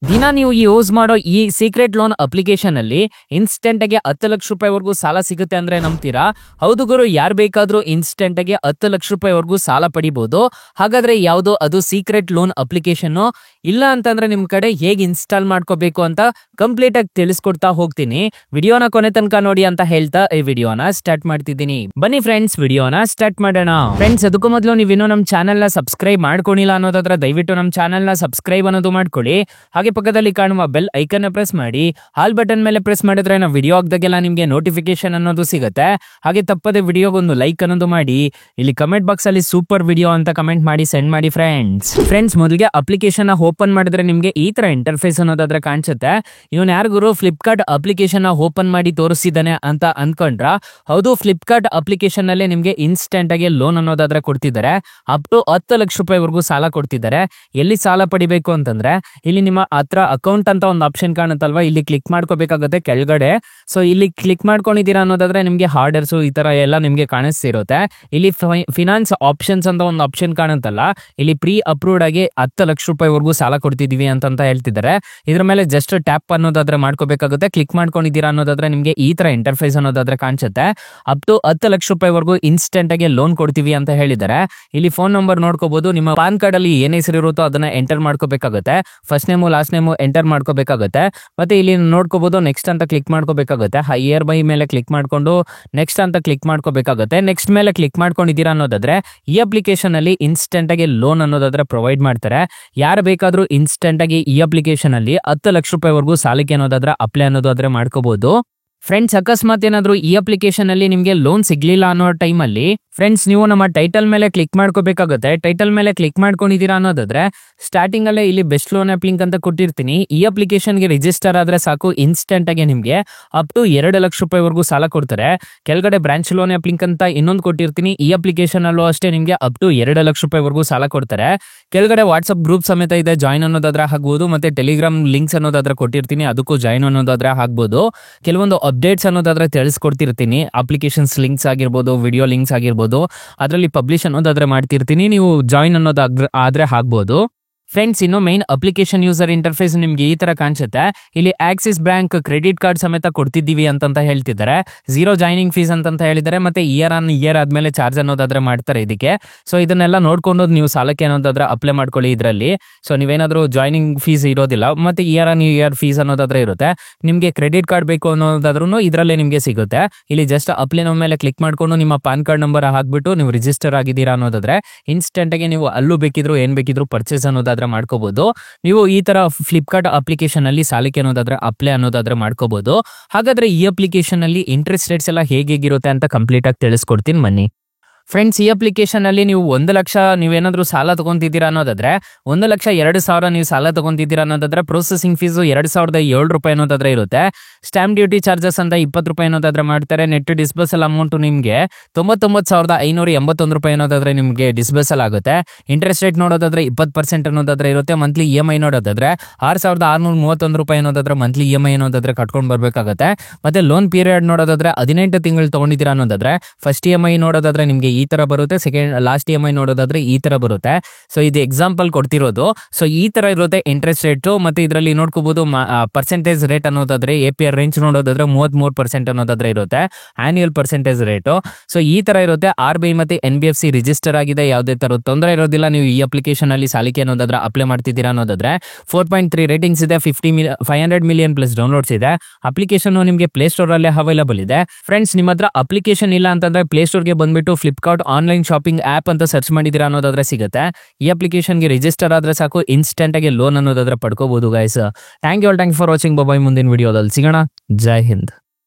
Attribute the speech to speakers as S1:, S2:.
S1: ದಿನ ನೀವು ಯೂಸ್ ಮಾಡೋ ಈ ಸೀಕ್ರೆಟ್ ಲೋನ್ ಅಪ್ಲಿಕೇಶನ್ ಅಲ್ಲಿ ಇನ್ಸ್ಟೆಂಟ್ ಆಗಿ 10 ಲಕ್ಷ ರೂಪಾಯಿವರೆಗೂ ಸಾಲ ಸಿಗುತ್ತೆ ಅಂದ್ರೆ ನಂಬ್ತೀರಾ? ಹೌದು ಗುರು, ಯಾರು ಬೇಕಾದ್ರೂ ಇನ್ಸ್ಟೆಂಟ್ ಆಗಿ 10 ಲಕ್ಷ ರೂಪಾಯಿವರೆಗೂ ಸಾಲ ಪಡಿಬಹುದು. ಹಾಗಾದ್ರೆ ಯಾವುದು ಅದು ಸೀಕ್ರೆಟ್ ಲೋನ್ ಅಪ್ಲಿಕೇಶನ್? ಇಲ್ಲ ಅಂತಂದ್ರೆ ನಿಮ್ ಕಡೆ ಹೇಗೆ ಇನ್ಸ್ಟಾಲ್ ಮಾಡ್ಕೋಬೇಕು ಅಂತ ಕಂಪ್ಲೀಟ್ ಆಗಿ ತಿಳಿಸ್ಕೊಡ್ತಾ ಹೋಗ್ತೀನಿ. ವಿಡಿಯೋನ ಕೊನೆ ತನಕ ನೋಡಿ ಅಂತ ಹೇಳ್ತಾ ಈ ವಿಡಿಯೋನ ಸ್ಟಾರ್ಟ್ ಮಾಡ್ತಿದ್ದೀನಿ. ಬನ್ನಿ ಫ್ರೆಂಡ್ಸ್, ವಿಡಿಯೋನ ಸ್ಟಾರ್ಟ್ ಮಾಡೋಣ. ಫ್ರೆಂಡ್ಸ್, ಅದಕ್ಕೂ ಮೊದಲು ನೀವಿನ್ನೂ ನಮ್ಮ ಚಾನೆಲ್ ನ ಸಬ್ಸ್ಕ್ರೈಬ್ ಮಾಡ್ಕೊಂಡಿಲ್ಲ ಅನ್ನೋದಾದ್ರೆ ದಯವಿಟ್ಟು ನಮ್ಮ ಚಾನೆಲ್ ನ ಸಬ್ಸ್ಕ್ರೈಬ್ ಅನ್ನೋದು ಮಾಡ್ಕೊಳ್ಳಿ. ಹಾಗೆ ಪಕ್ಕದಲ್ಲಿ ಕಾಣುವ ಬೆಲ್ ಐಕನ್ ಪ್ರೆಸ್ ಮಾಡಿ, ಆಲ್ ಬಟನ್ ಮೇಲೆ ಪ್ರೆಸ್ ಮಾಡಿದ್ರೆ ನಾವು ವಿಡಿಯೋ ಹಾಕಿದಾಗೆಲ್ಲ ನಿಮಗೆ ನೋಟಿಫಿಕೇಶನ್ ಅನ್ನೋದು ಸಿಗುತ್ತೆ. ಹಾಗೆ ತಪ್ಪದೆ ವಿಡಿಯೋಗೊಂದು ಲೈಕ್ ಅನ್ನೋದು ಮಾಡಿ. ಇಲ್ಲಿ ಕಮೆಂಟ್ ಬಾಕ್ಸ್ ಅಲ್ಲಿ ಸೂಪರ್ ವಿಡಿಯೋ ಅಂತ ಕಮೆಂಟ್ ಮಾಡಿ ಸೆಂಡ್ ಮಾಡಿ ಫ್ರೆಂಡ್ಸ್. ಮೊದಲಿಗೆ ಅಪ್ಲಿಕೇಶನ್ ಓಪನ್ ಮಾಡಿದ್ರೆ ನಿಮಗೆ ಈ ತರ ಇಂಟರ್ಫೇಸ್ ಅನ್ನೋದಾದ್ರೆ ಕಾಣಿಸುತ್ತೆ. ಇವನ್ ಯಾರಿಗೂ ಫ್ಲಿಪ್ಕಾರ್ಟ್ ಅಪ್ಲಿಕೇಶನ್ ಓಪನ್ ಮಾಡಿ ತೋರಿಸಿದಾನೆ ಅಂತ ಅನ್ಕೊಂಡ್ರ? ಹೌದು, ಫ್ಲಿಪ್ಕಾರ್ಟ್ ಅಪ್ಲಿಕೇಶನ್ ಅಲ್ಲೇ ನಿಮಗೆ ಇನ್ಸ್ಟೆಂಟ್ ಆಗಿ ಲೋನ್ ಅನ್ನೋದಾದ್ರೆ ಕೊಡ್ತಿದ್ದಾರೆ. ಅಪ್ ಟು 10 ಲಕ್ಷ ರೂಪಾಯಿವರೆಗೂ ಸಾಲ ಕೊಡ್ತಿದ್ದಾರೆ. ಎಲ್ಲಿ ಸಾಲ ಪಡಿಬೇಕು ಅಂತಂದ್ರೆ ಇಲ್ಲಿ ನಿಮ್ಮ ಹತ್ರ ಅಕೌಂಟ್ ಅಂತ ಒಂದು ಆಪ್ಷನ್ ಕಾಣುತ್ತಲ್ವಾ, ಇಲ್ಲಿ ಕ್ಲಿಕ್ ಮಾಡ್ಕೋಬೇಕಾಗುತ್ತೆ ಕೆಳಗಡೆ. ಸೊ ಇಲ್ಲಿ ಕ್ಲಿಕ್ ಮಾಡ್ಕೊಂಡಿದ್ದೀರಾ ಅನ್ನೋದಾದ್ರೆ ನಿಮ್ಗೆ ಆರ್ಡರ್ಸ್ ಈ ತರ ಎಲ್ಲ ನಿಮ್ಗೆ ಕಾಣಿಸ್ತಿರುತ್ತೆ. ಇಲ್ಲಿ ಫಿನಾನ್ಸ್ ಆಪ್ಷನ್ಸ್ ಅಂತ ಒಂದು ಆಪ್ಷನ್ ಕಾಣುತ್ತಲ್ಲ, ಇಲ್ಲಿ ಪ್ರೀ ಅಪ್ರೂವ್ಡ್ ಆಗಿ 10 ಲಕ್ಷ ರೂಪಾಯಿವರೆಗೂ ಸಾಲ ಕೊಡ್ತಿದೀವಿ ಅಂತ ಹೇಳ್ತಿದ್ದಾರೆ. ಇದ್ರ ಮೇಲೆ ಜಸ್ಟ್ ಟ್ಯಾಪ್ ಅನ್ನೋದಾದ್ರೆ ಮಾಡ್ಕೋಬೇಕಾಗುತ್ತೆ. ಕ್ಲಿಕ್ ಮಾಡ್ಕೊಂಡಿದ್ದೀರಾ ಅನ್ನೋದಾದ್ರೆ ನಿಮ್ಗೆ ಈ ತರ ಇಂಟರ್ಫೇಸ್ ಅನ್ನೋದಾದ್ರೆ ಕಾಣಿಸುತ್ತೆ. ಅಪ್ ಟು 10 ಲಕ್ಷ ರೂಪಾಯಿವರೆಗೂ ಇನ್ಸ್ಟೆಂಟ್ ಆಗಿ ಲೋನ್ ಕೊಡ್ತೀವಿ ಅಂತ ಹೇಳಿದ್ದಾರೆ. ಇಲ್ಲಿ ಫೋನ್ ನಂಬರ್ ನೋಡ್ಕೋಬಹುದು. ನಿಮ್ಮ ಪಾನ್ ಕಾರ್ಡ್ ಅಲ್ಲಿ ಏನ್ ಹೆಸರು ಇರುತ್ತೋ ಅದನ್ನ ಎಂಟರ್ ಮಾಡ್ಕೋಬೇಕಾಗುತ್ತೆ. First name last name enter ಮಾಡ್ಕೋಬೇಕಾಗುತ್ತೆ. ಮತ್ತೆ ಇಲ್ಲಿ ನೋಡ್ಕೋಬಹುದು ನೆಕ್ಸ್ಟ್ ಅಂತ ಕ್ಲಿಕ್ ಮಾಡ್ಕೋಬೇಕಾಗುತ್ತೆ. ಇಯರ್ ಬೈ ಮೇಲೆ ಕ್ಲಿಕ್ ಮಾಡ್ಕೊಂಡು ನೆಕ್ಸ್ಟ್ ಅಂತ ಕ್ಲಿಕ್ ಮಾಡ್ಕೋಬೇಕಾಗುತ್ತೆ. ನೆಕ್ಸ್ಟ್ ಮೇಲೆ ಕ್ಲಿಕ್ ಮಾಡ್ಕೊಂಡಿದ್ದೀರಾ ಅನ್ನೋದಾದ್ರೆ ಈ ಅಪ್ಲಿಕೇಶನ್ ಅಲ್ಲಿ ಇನ್ಸ್ಟೆಂಟ್ ಆಗಿ ಲೋನ್ ಅನ್ನೋದಾದ್ರೆ ಪ್ರೊವೈಡ್ ಮಾಡ್ತಾರೆ. ಯಾರು ಬೇಕಾದ್ರೂ ಇನ್ಸ್ಟೆಂಟ್ ಆಗಿ ಈ ಅಪ್ಲಿಕೇಶನ್ ಅಲ್ಲಿ 10 ಲಕ್ಷ ರೂಪಾಯಿವರೆಗೂ ಸಾಲಕ್ಕೆ ಅನ್ನೋದಾದ್ರೆ ಅಪ್ಲೈ ಅನ್ನೋದಾದ್ರೆ ಮಾಡ್ಕೋಬಹುದು. ಫ್ರೆಂಡ್ಸ್, ಅಕಸ್ಮಾತ್ ಏನಾದ್ರು ಈ ಅಪ್ಲಿಕೇಶನ್ ಅಲ್ಲಿ ನಿಮ್ಗೆ ಲೋನ್ ಸಿಗ್ಲಿಲ್ಲ ಅನ್ನೋ ಟೈಮ್ ಅಲ್ಲಿ ಫ್ರೆಂಡ್ಸ್ ನೀವು ನಮ್ಮ ಟೈಟಲ್ ಮೇಲೆ ಕ್ಲಿಕ್ ಮಾಡ್ಕೋಬೇಕಾಗುತ್ತೆ. ಟೈಟಲ್ ಮೇಲೆ ಕ್ಲಿಕ್ ಮಾಡ್ಕೊಂಡಿದ್ದೀರಾ ಅನ್ನೋದಾದ್ರೆ ಸ್ಟಾರ್ಟಿಂಗ್ ಅಲ್ಲೇ ಇಲ್ಲಿ ಬೆಸ್ಟ್ ಲೋನ್ ಆಪ್ ಲಿಂಕ್ ಅಂತ ಕೊಟ್ಟಿರ್ತೀನಿ. ಈ ಅಪ್ಲಿಕೇಶನ್ ಗೆ ರಿಜಿಸ್ಟರ್ ಆದ್ರೆ ಸಾಕು, ಇನ್ಸ್ಟೆಂಟ್ ಆಗಿ ನಿಮ್ಗೆ ಅಪ್ ಟು 2 ಲಕ್ಷ ರೂಪಾಯಿವರೆಗೂ ಸಾಲ ಕೊಡ್ತಾರೆ. ಕೆಳಗಡೆ ಬ್ರಾಂಚ್ ಲೋನ್ ಆಪ್ ಲಿಂಕ್ ಅಂತ ಇನ್ನೊಂದು ಕೊಟ್ಟಿರ್ತೀನಿ. ಈ ಅಪ್ಲಿಕೇಶನ್ ಅಲ್ಲೂ ಅಷ್ಟೇ ನಿಮ್ಗೆ ಅಪ್ ಟು 2 ಲಕ್ಷ ರೂಪಾಯಿವರೆಗೂ ಸಾಲ ಕೊಡ್ತಾರೆ. ಕೆಳಗಡೆ ವಾಟ್ಸ್ಆಪ್ ಗ್ರೂಪ್ ಸಮೇತ ಇದೆ, ಜಾಯಿನ್ ಅನ್ನೋದಾದ್ರೆ ಆಗ್ಬಹುದು. ಮತ್ತೆ ಟೆಲಿಗ್ರಾಮ್ ಲಿಂಕ್ಸ್ ಅನ್ನೋದಾದ್ರೆ ಕೊಟ್ಟಿರ್ತೀನಿ, ಅದಕ್ಕೂ ಜಾಯಿನ್ ಅನ್ನೋದಾದ್ರೆ ಆಗ್ಬಹುದು. ಕೆಲವೊಂದು ಅಪ್ಡೇಟ್ಸ್ ಅನ್ನೋದಾದ್ರೆ ತಿಳಿಸ್ಕೊಡ್ತಿರ್ತೀನಿ. ಅಪ್ಲಿಕೇಶನ್ಸ್ ಲಿಂಕ್ಸ್ ಆಗಿರ್ಬೋದು, ವಿಡಿಯೋ ಲಿಂಕ್ಸ್ ಆಗಿರ್ಬೋದು, ಅದರಲ್ಲಿ ಪಬ್ಲಿಷ್ ಅನ್ನೋದಾದ್ರೆ ಮಾಡ್ತಿರ್ತೀನಿ. ನೀವು ಜಾಯಿನ್ ಅನ್ನೋದಾದ್ರೆ ಆಗ್ಬೋದು. ಫ್ರೆಂಡ್ಸ್, ಇನ್ನು ಮೈನ್ ಅಪ್ಲಿಕೇಶನ್ ಯೂಸರ್ ಇಂಟರ್ಫೇಸ್ ನಿಮ್ಗೆ ಈ ತರ ಕಾಣಿಸುತ್ತೆ. ಇಲ್ಲಿ ಆಕ್ಸಿಸ್ ಬ್ಯಾಂಕ್ ಕ್ರೆಡಿಟ್ ಕಾರ್ಡ್ ಸಮೇತ ಕೊಡ್ತಿದ್ದೀವಿ ಅಂತ ಹೇಳ್ತಿದ್ದಾರೆ. 0 ಜಾಯ್ನಿಂಗ್ ಫೀಸ್ ಅಂತ ಹೇಳಿದ್ದಾರೆ. ಮತ್ತೆ ಇಯರ್ ಆನ್ ಇಯರ್ ಆದ್ಮೇಲೆ ಚಾರ್ಜ್ ಅನ್ನೋದಾದ್ರೆ ಮಾಡ್ತಾರೆ ಇದಕ್ಕೆ. ಸೊ ಇದನ್ನೆಲ್ಲ ನೋಡ್ಕೊಂಡು ನೀವು ಸಾಲಕ್ಕೆ ಅನ್ನೋದಾದ್ರೆ ಅಪ್ಲೈ ಮಾಡ್ಕೊಳ್ಳಿ ಇದರಲ್ಲಿ. ಸೊ ನೀವೇನಾದ್ರೂ ಜಾಯ್ನಿಂಗ್ ಫೀಸ್ ಇರೋದಿಲ್ಲ, ಮತ್ತೆ ಇಯರ್ ಆನ್ ಇಯರ್ ಫೀಸ್ ಅನ್ನೋದಾದ್ರೆ ಇರುತ್ತೆ. ನಿಮ್ಗೆ ಕ್ರೆಡಿಟ್ ಕಾರ್ಡ್ ಬೇಕು ಅನ್ನೋದಾದ್ರೂ ಇದರಲ್ಲೇ ನಿಮ್ಗೆ ಸಿಗುತ್ತೆ. ಇಲ್ಲಿ ಜಸ್ಟ್ ಅಪ್ಲೈ ಮೇಲೆ ಕ್ಲಿಕ್ ಮಾಡ್ಕೊಂಡು ನಿಮ್ಮ ಪಾನ್ ಕಾರ್ಡ್ ನಂಬರ್ ಹಾಕ್ಬಿಟ್ಟು ನೀವು ರಿಜಿಸ್ಟರ್ ಆಗಿದ್ದೀರಾ ಅನ್ನೋದಾದ್ರೆ ಇನ್ಸ್ಟೆಂಟ್ ಆಗಿ ನೀವು ಅಲ್ಲೂ ಬೇಕಿದ್ರು ಏನ್ ಬೇಕಿದ್ರು ಪರ್ಚೇಸ್ ಅನ್ನೋದಾದ್ರೆ ಮಾಡ್ಕೋಬಹುದು. ನೀವು ಈ ತರ ಫ್ಲಿಪ್ಕಾರ್ಟ್ ಅಪ್ಲಿಕೇಶನ್ ಅಲ್ಲಿ ಸಾಲಕ್ಕೆ ಅನ್ನೋದಾದ್ರೆ ಅಪ್ಲೈ ಅನ್ನೋದಾದ್ರೆ ಮಾಡ್ಕೋಬಹುದು. ಹಾಗಾದ್ರೆ ಈ ಅಪ್ಲಿಕೇಶನ್ ಅಲ್ಲಿ ಇಂಟ್ರೆಸ್ಟ್ ರೇಟ್ಸ್ ಎಲ್ಲ ಹೇಗಿರುತ್ತೆ ಅಂತ ಕಂಪ್ಲೀಟ್ ಆಗಿ ತಿಳಿಸ್ಕೊಡ್ತೀನಿ ಬನ್ನಿ. ಫ್ರೆಂಡ್ಸ್, ಈ ಅಪ್ಲಿಕೇಶನ್ ಅಲ್ಲಿ ನೀವು 1 ಲಕ್ಷ ನೀವೇನಾದ್ರೂ ಸಾಲ ತಗೊಂತಿದ್ದೀರಾ ಅನ್ನೋದಾದ್ರೆ 1,02,000 ನೀವು ಸಾಲ ತಗೊಂತಿದ್ದೀರಾ ಅನ್ನೋದಾದ್ರೆ ಪ್ರೊಸೆಸಿಂಗ್ ಫೀಸ್ 2,007 ರೂಪಾಯಿ ಅನ್ನೋದಾದ್ರೆ ಇರುತ್ತೆ. ಸ್ಟಾಂಪ್ ಡ್ಯೂಟಿ ಚಾರ್ಜಸ್ ಅಂತ 20 ರೂಪಾಯಿ ಅನ್ನೋದಾದ್ರೆ ಮಾಡ್ತಾರೆ. ನೆಟ್ ಡಿಸ್ಬರ್ಸಲ್ ಅಮೌಂಟ್ ನಿಮ್ಗೆ 99,581 ರೂಪಾಯಿ ಅನ್ನೋದಾದ್ರೆ ನಿಮ್ಗೆ ಡಿಸ್ಬರ್ಸಲ್ ಆಗುತ್ತೆ. ಇಂಟ್ರೆಸ್ಟ್ ರೇಟ್ ನೋಡೋದಾದ್ರೆ 20% ಅನ್ನೋದಾದ್ರೆ ಇರುತ್ತೆ. ಮಂತ್ಲಿ EMI ನೋಡೋದಾದ್ರೆ 6,631 ರೂಪಾಯಿ ಅನ್ನೋದಾದ್ರೆ ಮಂತ್ಲಿ EMI ಅನ್ನೋದಾದ್ರೆ ಕಟ್ಕೊಂಡು ಬರ್ಬೇಕಾಗುತ್ತೆ. ಮತ್ತೆ ಲೋನ್ ಪೀರಿಯಡ್ ನೋಡೋದಾದ್ರೆ 18 ತಿಂಗಳು ತಗೊಂಡಿದ್ದೀರಾ ಅನ್ನೋದಾದ್ರೆ ಫಸ್ಟ್ EMI ನೋಡೋದಾದ್ರೆ ನಿಮ್ಗೆ ಈ ತರ ಬರುತ್ತೆ. ಸೆಕೆಂಡ್ ಲಾಸ್ಟ್ EMI ನೋಡೋದಾದ್ರೆ ಈ ತರ ಬರುತ್ತೆ. ಸೊ ಇದು ಎಕ್ಸಾಂಪಲ್ ಕೊಡ್ತಿರೋದು. ಸೊ ಈ ತರ ಇರುತ್ತೆ ಇಂಟ್ರೆಸ್ಟ್ ರೇಟ್. ಮತ್ತೆ ಇದರಲ್ಲಿ ನೋಡ್ಕೋಬಹುದು ಪರ್ಸೆಂಟೇಜ್ ರೇಟ್ ಅನ್ನೋದಾದ್ರೆ APR ರೇಂಜ್ ನೋಡೋದಾದ್ರೆ 33% ಅನ್ನೋದಾದ್ರೆ ಇರುತ್ತೆ. Annual percentage rate. ಸೊ ಈ ತರ ಇರುತ್ತೆ. RBI ಮತ್ತೆ NBFC ರಿಜಿಸ್ಟರ್ ಆಗಿದೆ, ಯಾವುದೇ ತರ ತೊಂದರೆ ಇರೋದಿಲ್ಲ. ನೀವು ಈ ಅಪ್ಲಿಕೇಶನ್ ಅಲ್ಲಿ ಸಾಲಕ್ಕೆ ಅನ್ನೋದಾದ್ರೆ ಅಪ್ಲೈ ಮಾಡ್ತಿದ್ದೀರಾ ಅನ್ನೋದಾದ್ರೆ 4.3 ರೇಟಿಂಗ್ಸ್ ಇದೆ. 500 ಮಿಲಿಯನ್ ಪ್ಲಸ್ ಡೌನ್ಲೋಡ್ಸ್ ಇದೆ. ಅಪ್ಲಿಕೇಶನ್ ನಿಮಗೆ ಪ್ಲೇ ಸ್ಟೋರ್ ಅಲ್ಲಿ ಅವೈಲೇಬಲ್ ಇದೆ. ಫ್ರೆಂಡ್ಸ್, ನಿಮ್ಮ ಹತ್ರ ಅಪ್ಲಿಕೇಶನ್ ಇಲ್ಲ ಅಂತಂದ್ರೆ ಪ್ಲೇ ಸ್ಟೋರ್ ಗೆ ಬಂದ್ಬಿಟ್ಟು ಫ್ಲಿಪ್ಕಾರ್ಟ್ ಆನ್ಲೈನ್ ಶಾಪಿಂಗ್ ಆಪ್ ಅಂತ ಸರ್ಚ್ ಮಾಡಿದಿರಾ ಅನ್ನೋದಾದ್ರೆ ಸಿಗುತ್ತೆ. ಈ ಅಪ್ಲಿಕೇಶನ್ ಗೆ ರಿಜಿಸ್ಟರ್ ಆದ್ರೆ ಸಾಕು, ಇನ್ಸ್ಟೆಂಟ್ ಆಗಿ ಲೋನ್ ಅನ್ನೋದಾದ್ರೆ ಪಡ್ಕೋಬಹುದು guys. Thank you for watching. Bye, ಮುಂದಿನ ವಿಡಿಯೋದಲ್ಲಿ ಸಿಗೋಣ. ಜೈ ಹಿಂದ್.